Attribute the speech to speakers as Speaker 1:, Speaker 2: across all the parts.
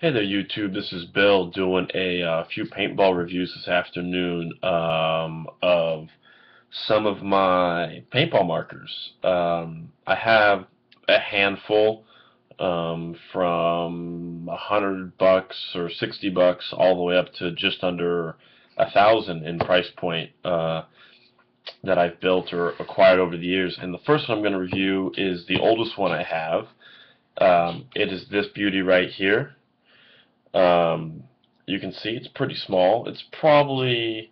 Speaker 1: Hey there, YouTube. This is Bill doing a few paintball reviews this afternoon of some of my paintball markers. I have a handful from $100 or $60 all the way up to just under 1,000 in price point that I've built or acquired over the years. And the first one I'm going to review is the oldest one I have. It is this beauty right here. You can see it's pretty small. It's probably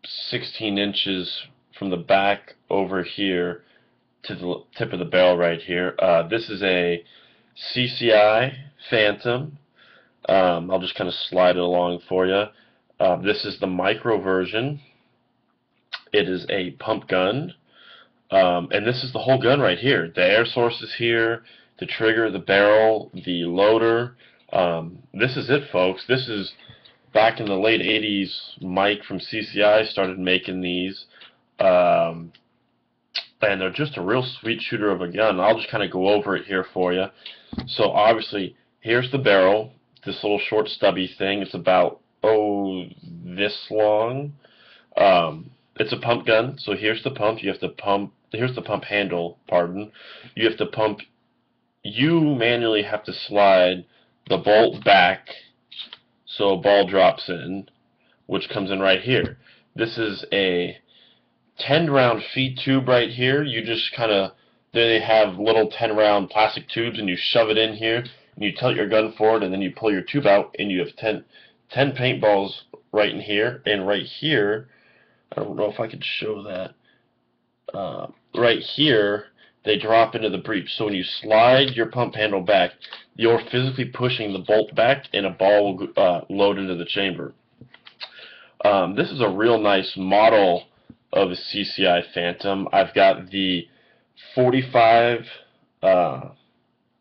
Speaker 1: 16 inches from the back over here to the tip of the barrel right here. This is a CCI Phantom. I'll just kind of slide it along for you. This is the micro version. It is a pump gun. And this is the whole gun right here. The air source is here, the trigger, the barrel, the loader. This is it, folks. This is back in the late 80s. Mike from CCI started making these. And they're just a real sweet shooter of a gun. I'll just kind of go over it here for you. So obviously, here's the barrel, this little short stubby thing. It's about, this long. It's a pump gun, so here's the pump. You have to pump. Here's the pump handle. Pardon. You have to pump. You manually have to slide the bolt back so a ball drops in, which comes in right here. This is a 10-round feed tube right here. You just kind of, they have little 10-round plastic tubes, and you shove it in here, and you tilt your gun forward, and then you pull your tube out, and you have 10 paintballs right in here, and right here. I don't know if I could show that. Right here, they drop into the breech. So when you slide your pump handle back, you're physically pushing the bolt back, and a ball will load into the chamber. This is a real nice model of a CCI Phantom. I've got the 45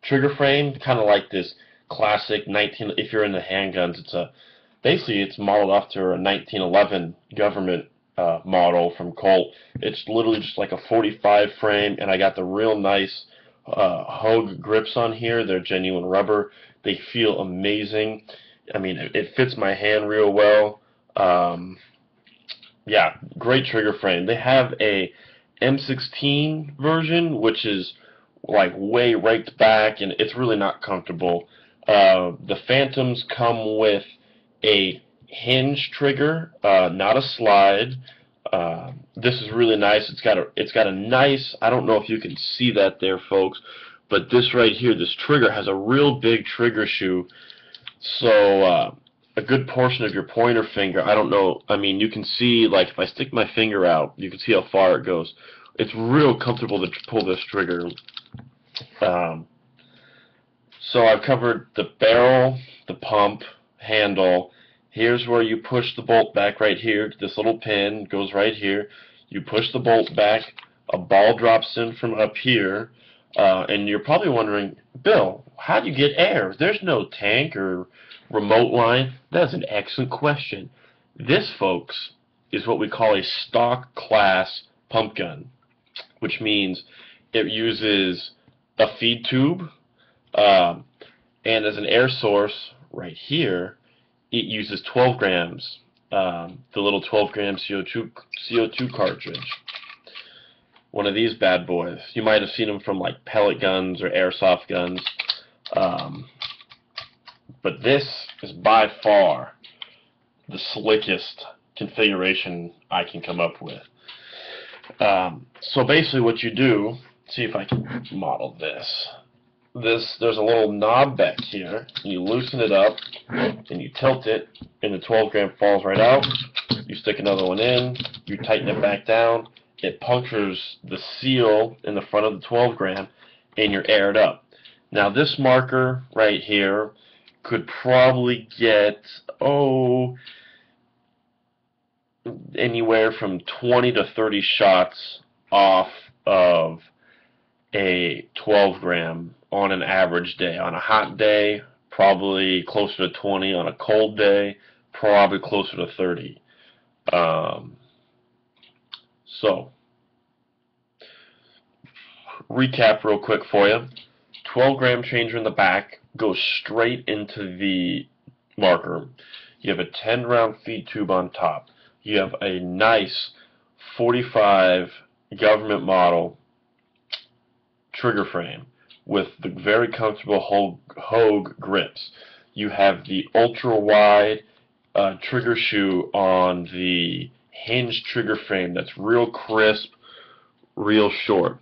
Speaker 1: trigger frame, kind of like this classic 19. If you're in the handguns, basically it's modeled after a 1911 government model from Colt. It's literally just like a 45 frame, and I got the real nice Hogue grips on here. They're genuine rubber. They feel amazing. I mean, it fits my hand real well. Yeah, great trigger frame. They have a M16 version, which is like way raked back, and it's really not comfortable. The Phantoms come with a hinge trigger, not a slide. This is really nice. It's got a nice, I don't know if you can see that there, folks, but this right here, this trigger has a real big trigger shoe. So a good portion of your pointer finger, I don't know, I mean, you can see, like, if I stick my finger out, you can see how far it goes. It's real comfortable to pull this trigger. So I've covered the barrel, the pump, handle. Here's where you push the bolt back right here. This little pin goes right here. You push the bolt back. A ball drops in from up here. And you're probably wondering, Bill, how do you get air? There's no tank or remote line. That's an excellent question. This, folks, is what we call a stock class pump gun, which means it uses a feed tube, and as an air source right here, it uses 12 grams, the little 12-gram CO2 cartridge. One of these bad boys. You might have seen them from like pellet guns or airsoft guns. But this is by far the slickest configuration I can come up with. So basically what you do, see if I can model this. There's a little knob back here, and you loosen it up, and you tilt it, and the 12-gram falls right out. You stick another one in, you tighten it back down, it punctures the seal in the front of the 12-gram, and you're aired up. Now this marker right here could probably get, anywhere from 20 to 30 shots off of a 12-gram on an average day. On a hot day, probably closer to 20. On a cold day, probably closer to 30. So, recap real quick for you. 12-gram changer in the back, goes straight into the marker. You have a 10-round feed tube on top. You have a nice 45 government model trigger frame with the very comfortable Hogue grips. You have the ultra wide trigger shoe on the hinged trigger frame that's real crisp, real short.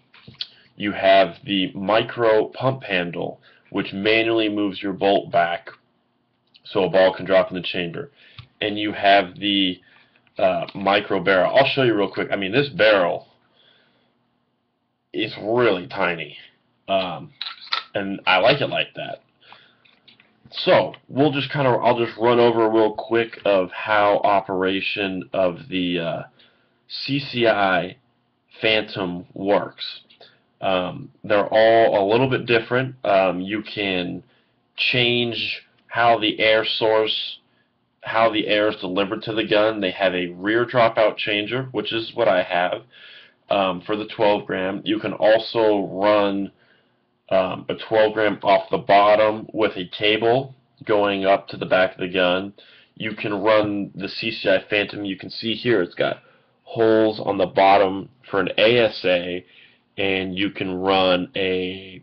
Speaker 1: You have the micro pump handle, which manually moves your bolt back so a ball can drop in the chamber. And you have the micro barrel. I'll show you real quick. I mean, this barrel is really tiny, and I like it like that. So we'll just I'll just run over real quick of how operation of the CCI Phantom works. They're all a little bit different. You can change how the air is delivered to the gun. They have a rear dropout changer, which is what I have for the 12-gram. You can also run a 12-gram off the bottom with a cable going up to the back of the gun. You can run the CCI Phantom. You can see here it's got holes on the bottom for an ASA, and you can run a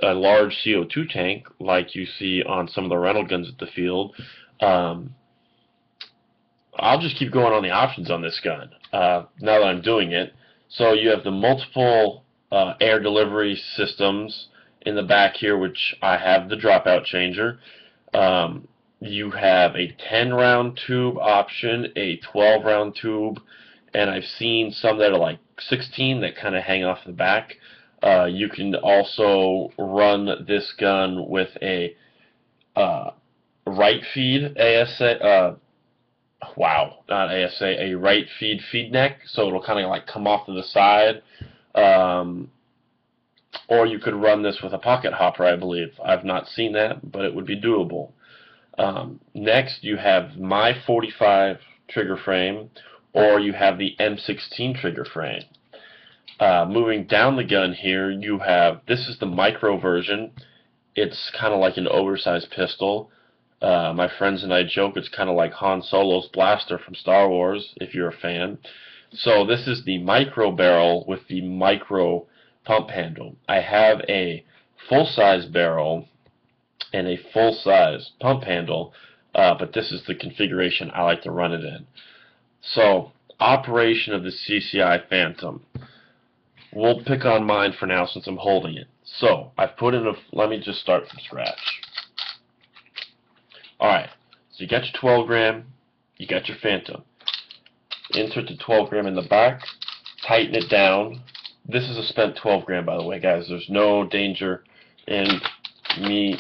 Speaker 1: large CO2 tank like you see on some of the rental guns at the field. I'll just keep going on the options on this gun now that I'm doing it. So you have the multiple air delivery systems in the back here, which I have the dropout changer. You have a 10-round tube option, a 12-round tube, and I've seen some that are like 16 that kind of hang off the back. You can also run this gun with a right feed ASA, not ASA, a right feed neck, so it'll kind of like come off to the side. Or you could run this with a pocket hopper, I believe. I've not seen that, but it would be doable. Next, you have my 45 trigger frame, or you have the M16 trigger frame. Moving down the gun here, you have, this is the micro version. It's kind of like an oversized pistol. My friends and I joke it's kind of like Han Solo's blaster from Star Wars, if you're a fan. So this is the micro barrel with the micro pump handle. I have a full-size barrel and a full-size pump handle, but this is the configuration I like to run it in. So, operation of the CCI Phantom. We'll pick on mine for now since I'm holding it. So, I've put in let me just start from scratch. Alright, so you got your 12-gram, you got your Phantom. Insert the 12-gram in the back, tighten it down. This is a spent 12-gram, by the way, guys. There's no danger in me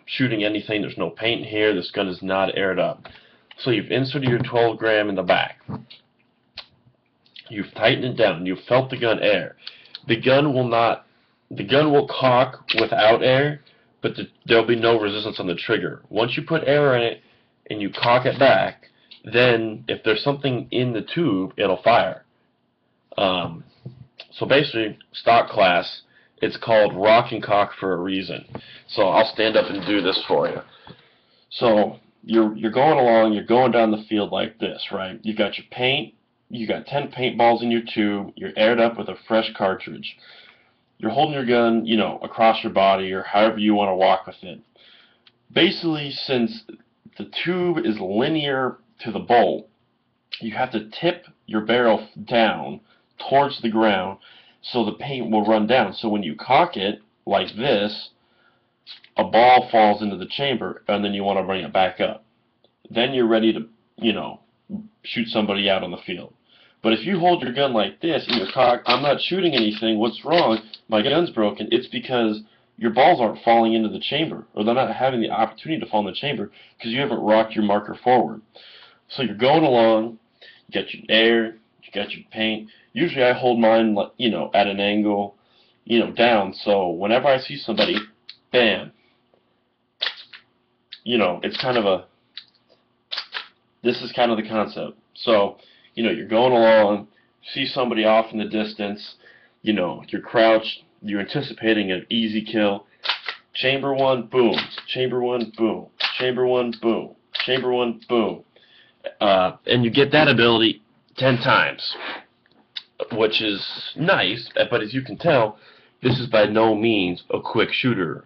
Speaker 1: shooting anything. There's no paint here. This gun is not aired up. So you've inserted your 12-gram in the back. You've tightened it down. You've felt the gun air. The gun will cock without air, but there'll be no resistance on the trigger. Once you put air in it and you cock it back, then if there's something in the tube, it'll fire. So basically, stock class, it's called rock and cock for a reason. So I'll stand up and do this for you. So you're going along, you're going down the field like this, right? You've got your paint, you got 10 paintballs in your tube, you're aired up with a fresh cartridge. You're holding your gun, you know, across your body or however you want to walk with it. Basically, since the tube is linear to the bolt, you have to tip your barrel down towards the ground so the paint will run down. So when you cock it like this, a ball falls into the chamber and then you want to bring it back up. Then you're ready to, you know, shoot somebody out on the field. But if you hold your gun like this and you're cocked, I'm not shooting anything, what's wrong? My gun's broken. It's because your balls aren't falling into the chamber, or they're not having the opportunity to fall in the chamber because you haven't rocked your marker forward. So you're going along, you got your air, you got your paint. Usually I hold mine, you know, at an angle, you know, down. So whenever I see somebody, bam, you know, it's kind of a, this is kind of the concept. So, you know, you're going along, see somebody off in the distance, you know, you're crouched, you're anticipating an easy kill. Chamber 1, boom. Chamber 1, boom. Chamber 1, boom. Chamber 1, boom. And you get that ability 10 times, which is nice, but as you can tell, this is by no means a quick shooter.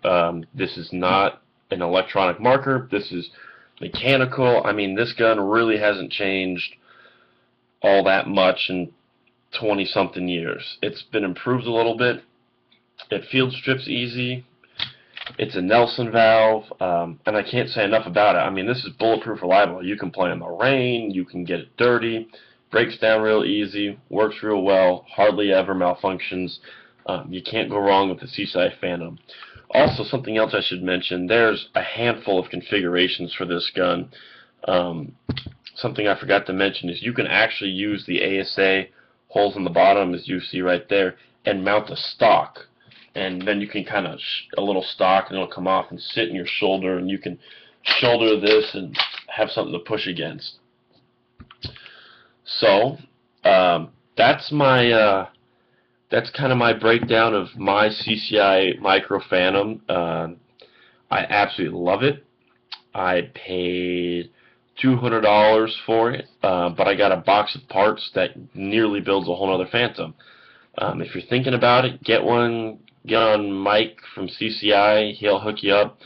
Speaker 1: This is not an electronic marker. This is mechanical. I mean, this gun really hasn't changed all that much in 20-something years. It's been improved a little bit. It field strips easy. It's a Nelson valve, and I can't say enough about it. I mean, this is bulletproof reliable. You can play in the rain, you can get it dirty, breaks down real easy, works real well, hardly ever malfunctions. You can't go wrong with the CCI Phantom. Also, something else I should mention, there's a handful of configurations for this gun. Something I forgot to mention is you can actually use the ASA holes in the bottom, as you see right there, and mount a stock. And then you can kind of a little stock, and it'll come off and sit in your shoulder, and you can shoulder this and have something to push against. So that's my that's kind of my breakdown of my CCI Micro Phantom. I absolutely love it. I paid $200 for it, but I got a box of parts that nearly builds a whole other Phantom. If you're thinking about it, get one. Get on Mike from CCI. He'll hook you up.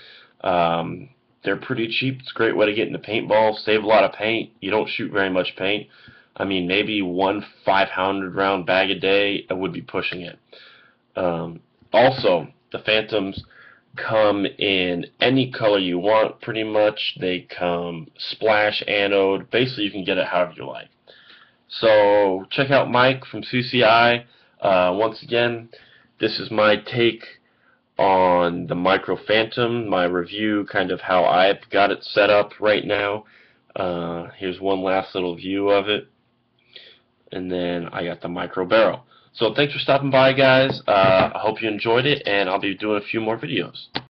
Speaker 1: They're pretty cheap. It's a great way to get into paintball. Save a lot of paint. You don't shoot very much paint. I mean, maybe one 500-round bag a day would be pushing it. Also, the Phantoms come in any color you want, pretty much. They come splash, anode. Basically, you can get it however you like. So, check out Mike from CCI. Once again, this is my take on the Micro Phantom, my review, kind of how I've got it set up right now. Here's one last little view of it. And then I got the micro barrel. So thanks for stopping by, guys. I hope you enjoyed it, and I'll be doing a few more videos.